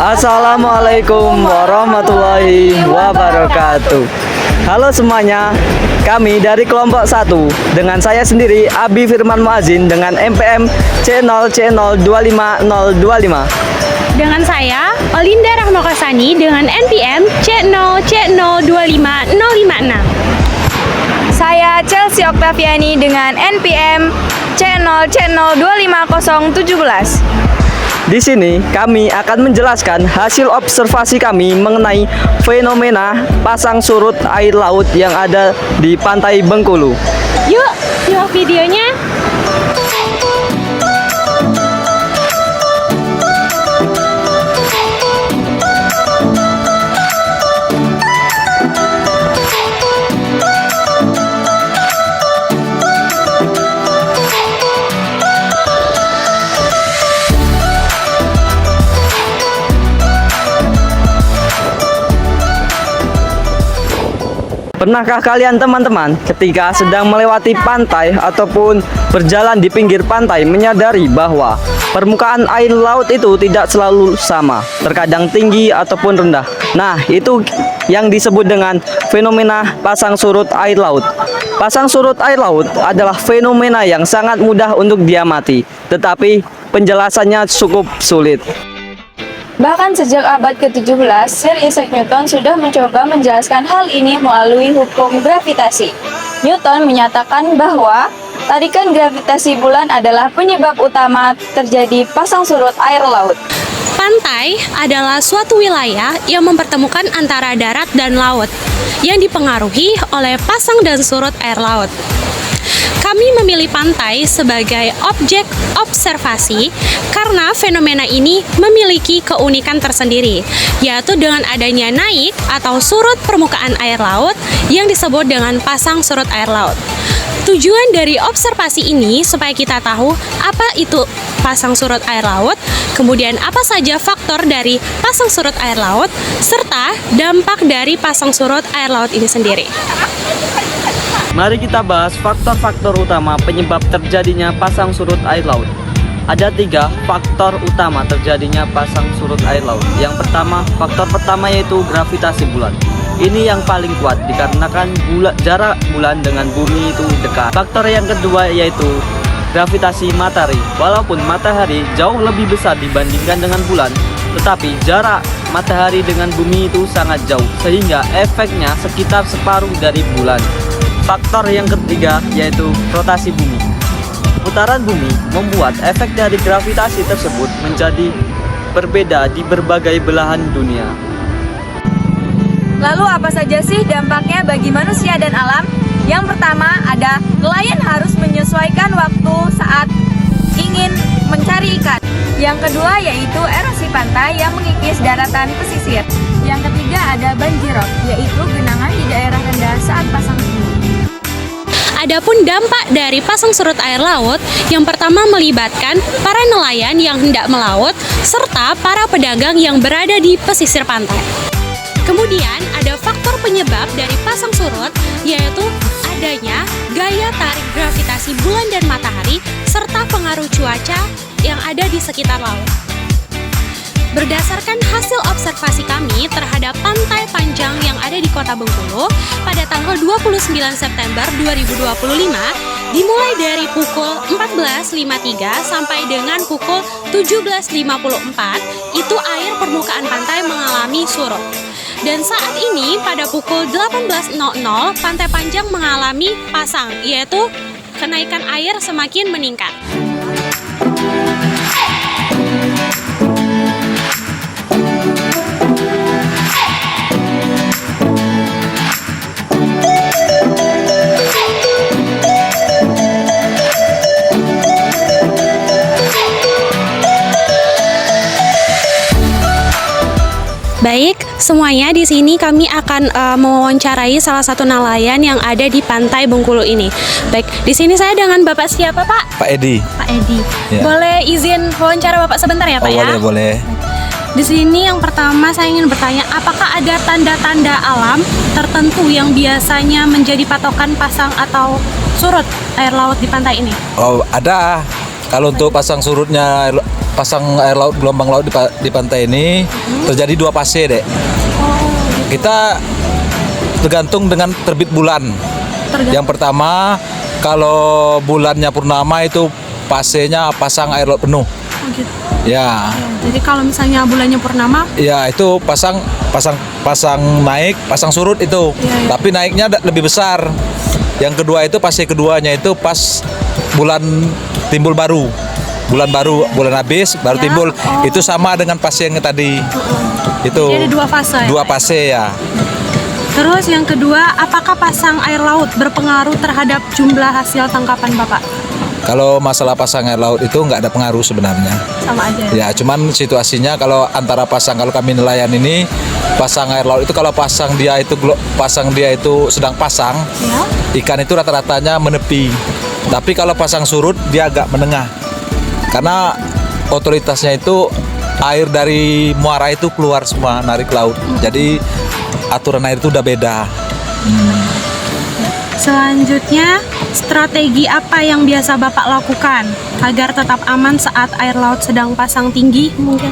Assalamualaikum warahmatullahi wabarakatuh. Halo semuanya, kami dari kelompok 1 dengan saya sendiri Abi Firman Muazin dengan MPM C0C025025. Dengan saya Olinda Rahmakosani dengan NPM C0C025056. Saya Chelsea Oktaviani dengan NPM C0C025017. Di sini kami akan menjelaskan hasil observasi kami mengenai fenomena pasang surut air laut yang ada di pantai Bengkulu. Yuk, simak videonya. Pernahkah kalian teman-teman ketika sedang melewati pantai ataupun berjalan di pinggir pantai menyadari bahwa permukaan air laut itu tidak selalu sama, terkadang tinggi ataupun rendah. Nah, itu yang disebut dengan fenomena pasang surut air laut. Pasang surut air laut adalah fenomena yang sangat mudah untuk diamati, tetapi penjelasannya cukup sulit. Bahkan sejak abad ke-17, Sir Isaac Newton sudah mencoba menjelaskan hal ini melalui hukum gravitasi. Newton menyatakan bahwa tarikan gravitasi bulan adalah penyebab utama terjadi pasang surut air laut. Pantai adalah suatu wilayah yang mempertemukan antara darat dan laut yang dipengaruhi oleh pasang dan surut air laut. Kami memilih pantai sebagai objek observasi karena fenomena ini memiliki keunikan tersendiri, yaitu dengan adanya naik atau surut permukaan air laut yang disebut dengan pasang surut air laut. Tujuan dari observasi ini supaya kita tahu apa itu pasang surut air laut, kemudian apa saja faktor dari pasang surut air laut, serta dampak dari pasang surut air laut ini sendiri. Mari kita bahas faktor-faktor utama penyebab terjadinya pasang surut air laut. Ada 3 faktor utama terjadinya pasang surut air laut. Yang pertama, faktor pertama yaitu gravitasi bulan. Ini yang paling kuat dikarenakan jarak bulan dengan bumi itu dekat. Faktor yang kedua yaitu gravitasi matahari. Walaupun matahari jauh lebih besar dibandingkan dengan bulan, tetapi jarak matahari dengan bumi itu sangat jauh, sehingga efeknya sekitar separuh dari bulan. Faktor yang ketiga yaitu rotasi bumi. Putaran bumi membuat efek dari gravitasi tersebut menjadi berbeda di berbagai belahan dunia. Lalu apa saja sih dampaknya bagi manusia dan alam? Yang pertama ada nelayan harus menyesuaikan waktu saat ingin mencari ikan. Yang kedua yaitu erosi pantai yang mengikis daratan pesisir. Yang ketiga ada banjirop, yaitu genangan di daerah rendah saat pasang surut. Adapun dampak dari pasang surut air laut, yang pertama melibatkan para nelayan yang hendak melaut serta para pedagang yang berada di pesisir pantai. Kemudian ada faktor penyebab dari pasang surut, yaitu adanya gaya tarik gravitasi bulan dan matahari serta pengaruh cuaca yang ada di sekitar laut. Berdasarkan hasil observasi kami terhadap pantai panjang yang ada di Kota Bengkulu pada tanggal 29 September 2025, dimulai dari pukul 14.53 sampai dengan pukul 17.54, itu air permukaan pantai mengalami surut. Dan saat ini pada pukul 18.00 pantai panjang mengalami pasang, yaitu kenaikan air semakin meningkat. Baik, semuanya di sini kami akan mewawancarai salah satu nelayan yang ada di pantai Bengkulu ini. Baik, di sini saya dengan Bapak siapa, Pak? Pak Edi. Pak Edi. Ya. Boleh izin wawancara Bapak sebentar ya, Pak ya? Boleh. Di sini yang pertama saya ingin bertanya, apakah ada tanda-tanda alam tertentu yang biasanya menjadi patokan pasang atau surut air laut di pantai ini? Oh, ada. Kalau untuk pasang surutnya pasang air laut, gelombang laut di pantai ini terjadi 2 fase, Dek. Kita tergantung dengan terbit bulan. Yang pertama, kalau bulannya purnama itu fasenya pasang air laut penuh. Gitu. Ya. Jadi kalau misalnya bulannya purnama, Ya, itu pasang naik, pasang surut itu. Iya. Tapi naiknya lebih besar. Yang kedua itu fase keduanya itu pas bulan timbul baru. Bulan habis baru Ya. timbul. Oh. Itu sama dengan fase yang tadi. Itu. jadi ada 2 fase. Ya, Dua Pak? fase ya. Terus yang kedua, apakah pasang air laut berpengaruh terhadap jumlah hasil tangkapan Bapak? Kalau masalah pasang air laut itu nggak ada pengaruh sebenarnya. Sama aja. Ya, cuman situasinya kalau antara kalau kami nelayan ini pasang air laut itu kalau pasang dia itu sedang pasang, Ya. ikan itu rata-ratanya menepi. Tapi kalau pasang surut dia agak menengah. Karena otoritasnya itu air dari muara itu keluar semua narik laut. Jadi aturan air itu udah beda. Selanjutnya, strategi apa yang biasa Bapak lakukan agar tetap aman saat air laut sedang pasang tinggi mungkin?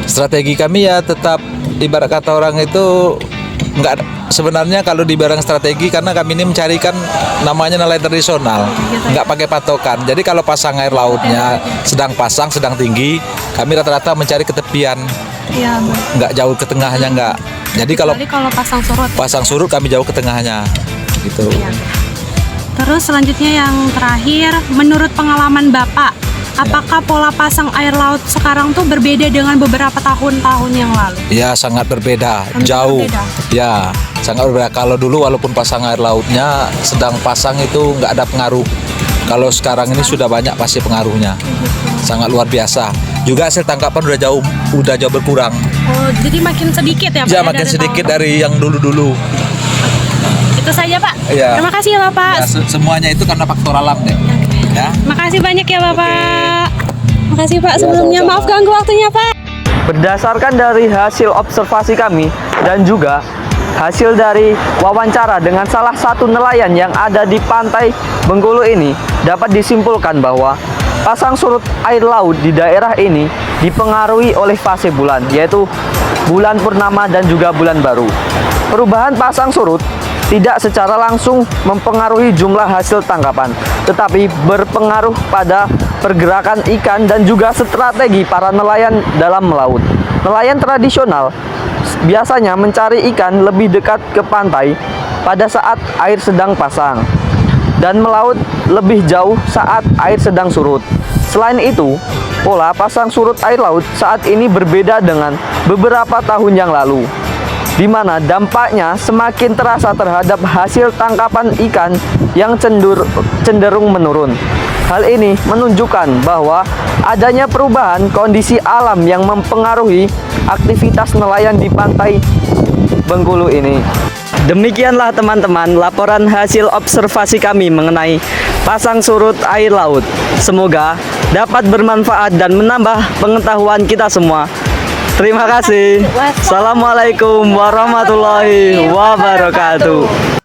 Strategi kami ya tetap ibarat kata orang itu nggak sebenarnya kalau dibilang strategi karena kami ini mencarikan namanya nelayan tradisional, nggak pakai patokan. Jadi kalau pasang air lautnya sedang tinggi, kami rata-rata mencari ke tepian, Iya, nggak jauh ke tengahnya nggak. Jadi kalau kalau pasang surut. kami jauh ke tengahnya, gitu. Iya. Terus selanjutnya yang terakhir, menurut pengalaman Bapak, apakah pola pasang air laut sekarang tuh berbeda dengan beberapa tahun-tahun yang lalu? Ya sangat berbeda, Sangat jauh. berbeda. Ya sangat berbeda. Kalau dulu walaupun pasang air lautnya sedang pasang itu nggak ada pengaruh. Kalau sekarang ini sudah banyak pasti pengaruhnya, sangat luar biasa. Juga hasil tangkapan udah jauh berkurang. Oh, jadi makin sedikit ya Pak? Ya ya, makin dari sedikit tahun? dari yang dulu-dulu. Itu saja Pak. Iya. Terima kasih ya Bapak. Ya, semuanya itu karena faktor alam deh. Ya. Makasih banyak ya Bapak. Makasih Pak sebelumnya. sama-sama. Maaf ganggu waktunya Pak. Berdasarkan dari hasil observasi kami dan juga hasil dari wawancara dengan salah satu nelayan yang ada di pantai Bengkulu ini, dapat disimpulkan bahwa pasang surut air laut di daerah ini dipengaruhi oleh fase bulan, yaitu bulan purnama dan juga bulan baru. Perubahan pasang surut tidak secara langsung mempengaruhi jumlah hasil tangkapan, tetapi berpengaruh pada pergerakan ikan dan juga strategi para nelayan dalam melaut. Nelayan tradisional biasanya mencari ikan lebih dekat ke pantai pada saat air sedang pasang dan melaut lebih jauh saat air sedang surut. Selain itu, pola pasang surut air laut saat ini berbeda dengan beberapa tahun yang lalu, di mana dampaknya semakin terasa terhadap hasil tangkapan ikan yang cenderung menurun. Hal ini menunjukkan bahwa adanya perubahan kondisi alam yang mempengaruhi aktivitas nelayan di pantai Bengkulu ini. Demikianlah teman-teman laporan hasil observasi kami mengenai pasang surut air laut. Semoga dapat bermanfaat dan menambah pengetahuan kita semua. Terima kasih. Assalamualaikum warahmatullahi wabarakatuh.